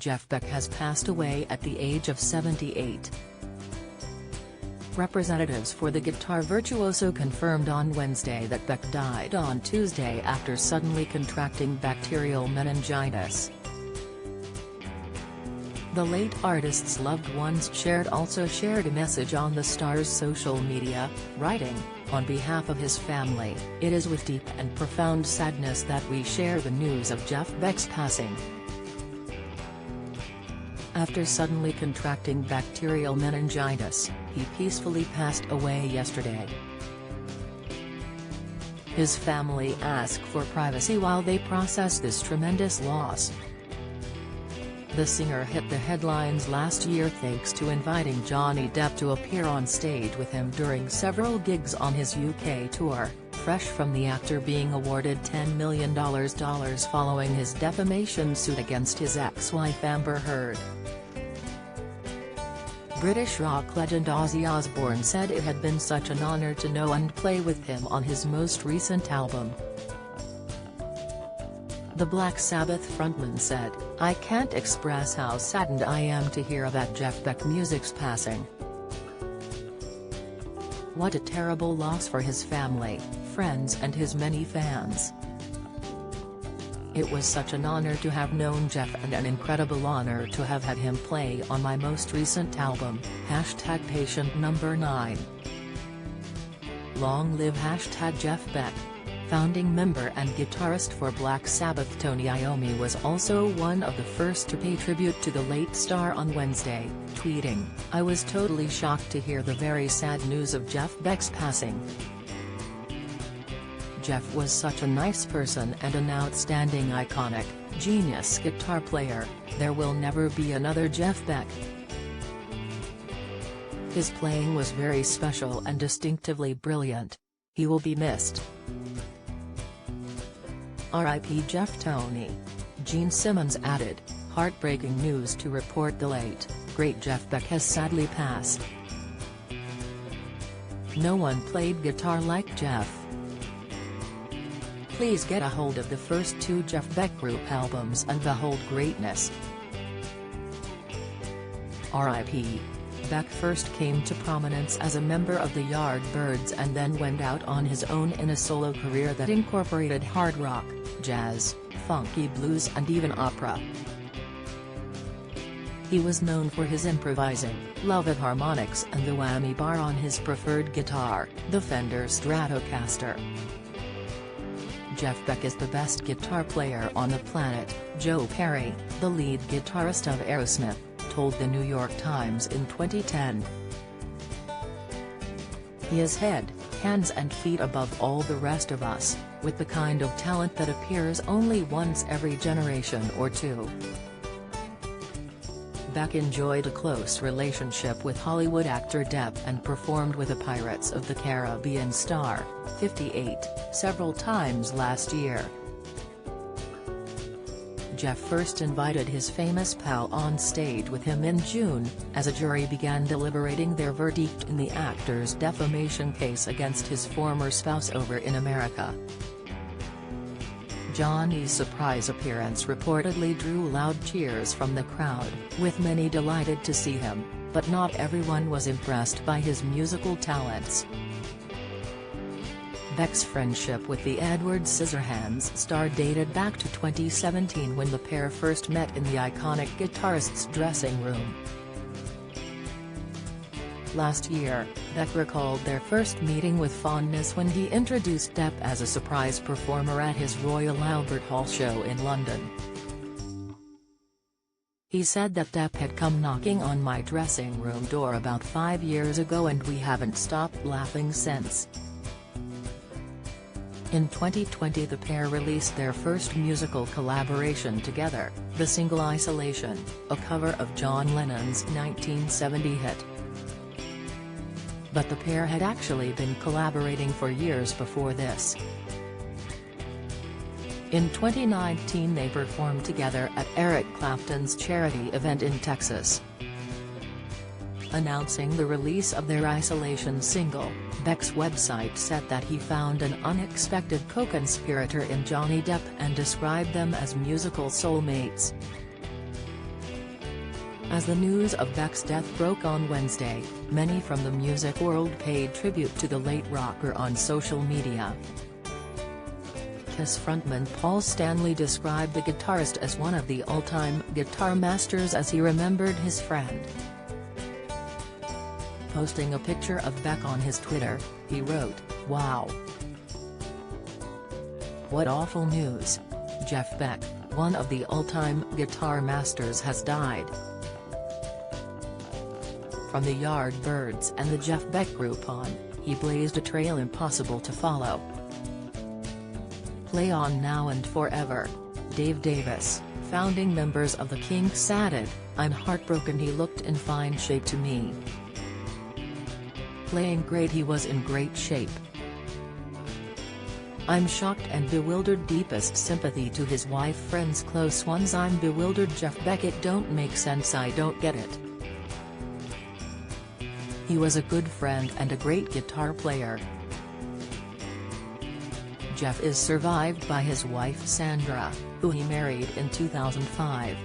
Jeff Beck has passed away at the age of 78. Representatives for the guitar virtuoso confirmed on Wednesday that Beck died on Tuesday after suddenly contracting bacterial meningitis. The late artist's loved ones also shared a message on the star's social media, writing, "On behalf of his family, it is with deep and profound sadness that we share the news of Jeff Beck's passing. After suddenly contracting bacterial meningitis, he peacefully passed away yesterday." His family ask for privacy while they process this tremendous loss. The singer hit the headlines last year thanks to inviting Johnny Depp to appear on stage with him during several gigs on his UK tour, fresh from the actor being awarded $10 million following his defamation suit against his ex-wife Amber Heard. British rock legend Ozzy Osbourne said it had been such an honor to know and play with him on his most recent album. The Black Sabbath frontman said, "I can't express how saddened I am to hear about Jeff Beck music's passing. What a terrible loss for his family, friends and his many fans. It was such an honor to have known Jeff and an incredible honor to have had him play on my most recent album, #patient number 9. Long live #Jeff Beck." Founding member and guitarist for Black Sabbath Tony Iommi was also one of the first to pay tribute to the late star on Wednesday, tweeting, "I was totally shocked to hear the very sad news of Jeff Beck's passing. Jeff was such a nice person and an outstanding iconic, genius guitar player. There will never be another Jeff Beck. His playing was very special and distinctively brilliant. He will be missed. R.I.P. Jeff." Tony. Gene Simmons added, "Heartbreaking news to report the late, great Jeff Beck has sadly passed. No one played guitar like Jeff. Please get a hold of the first 2 Jeff Beck group albums and behold greatness. R.I.P. Beck first came to prominence as a member of the Yardbirds and then went out on his own in a solo career that incorporated hard rock, jazz, funky blues and even opera. He was known for his improvising, love of harmonics and the whammy bar on his preferred guitar, the Fender Stratocaster. Jeff Beck is the best guitar player on the planet," Joe Perry, the lead guitarist of Aerosmith, told the New York Times in 2010. "He is head, hands and feet above all the rest of us, with the kind of talent that appears only once every generation or two." Beck enjoyed a close relationship with Hollywood actor Depp and performed with the Pirates of the Caribbean star, 58, several times last year. Jeff first invited his famous pal on stage with him in June, as a jury began deliberating their verdict in the actor's defamation case against his former spouse over in America. Johnny's surprise appearance reportedly drew loud cheers from the crowd, with many delighted to see him, but not everyone was impressed by his musical talents. Beck's friendship with the Edward Scissorhands star dated back to 2017 when the pair first met in the iconic guitarist's dressing room. Last year, Beck recalled their first meeting with fondness when he introduced Depp as a surprise performer at his Royal Albert Hall show in London. He said that Depp had come knocking on my dressing room door about 5 years ago and we haven't stopped laughing since. In 2020 the pair released their first musical collaboration together, the single Isolation, a cover of John Lennon's 1970 hit. But the pair had actually been collaborating for years before this. In 2019 they performed together at Eric Clapton's charity event in Texas. Announcing the release of their Isolation single, Beck's website said that he found an unexpected co-conspirator in Johnny Depp and described them as musical soulmates. As the news of Beck's death broke on Wednesday, many from the music world paid tribute to the late rocker on social media. Kiss frontman Paul Stanley described the guitarist as one of the all-time guitar masters as he remembered his friend. Posting a picture of Beck on his Twitter, he wrote, "Wow. What awful news. Jeff Beck, one of the all-time guitar masters, has died." From the Yardbirds and the Jeff Beck Group on, he blazed a trail impossible to follow. "Play on now and forever." Dave Davis, founding members of the Kinks, added, "I'm heartbroken. He looked in fine shape to me. Playing great. He was in great shape. I'm shocked and bewildered. Deepest sympathy to his wife, friends, close ones. I'm bewildered. Jeff Beck. It don't make sense. I don't get it. He was a good friend and a great guitar player." Jeff is survived by his wife Sandra, who he married in 2005.